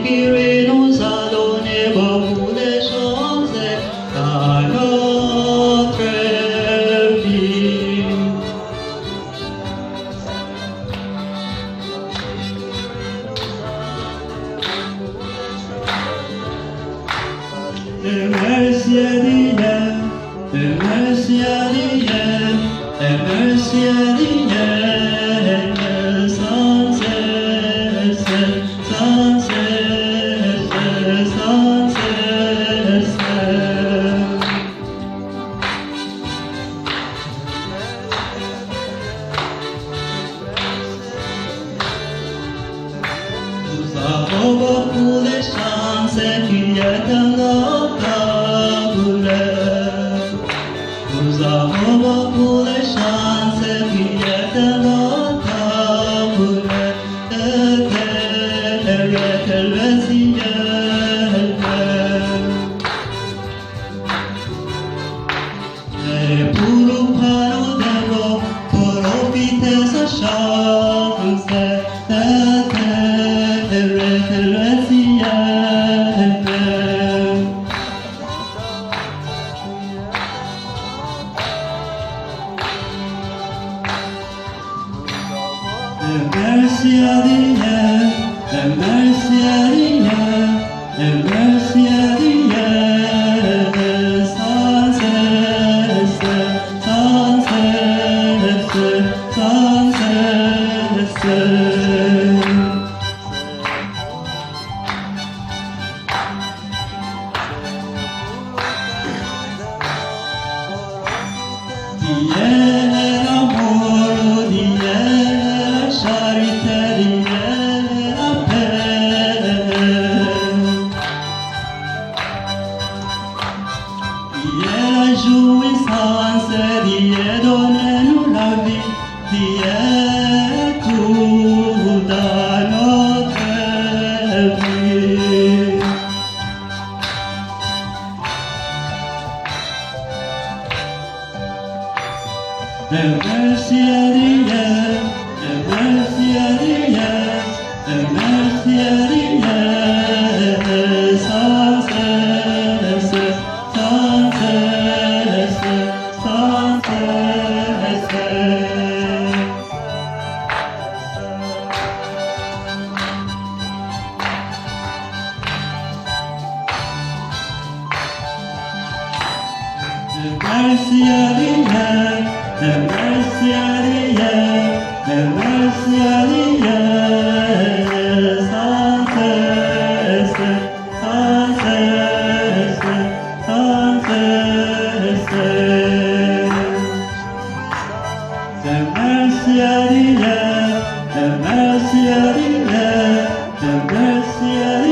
qui nous a donné beaucoup de choses à notre vie. Et merci à Dieu, et merci à Dieu, et merci à Dieu, sans cesse, sans cesse, sans cesse. Nous avons beaucoup de chance qui est dans notre couleur. Nous avons beaucoup de chance qui est dans notre couleur. Que le ciel. Et pourquoi nous devons profiter sa chance? Merci à Dieu, merci à Dieu, merci à Dieu, sans cesse, sans cesse, sans cesse. Dieu est l'amour, Dieu est la charité, Dieu est la paix. Dieu est la jouissance, Dieu donne-nous la vie, Dieu est tout dans notre vie. Merci à Dieu, merci à Dieu, merci à Dieu, sans cesse, sans cesse, sans cesse. Merci à Dieu, merci à Dieu, merci à Dieu, sans cesse, sans cesse, sans cesse. Merci à Dieu, merci à Dieu, merci à Dieu.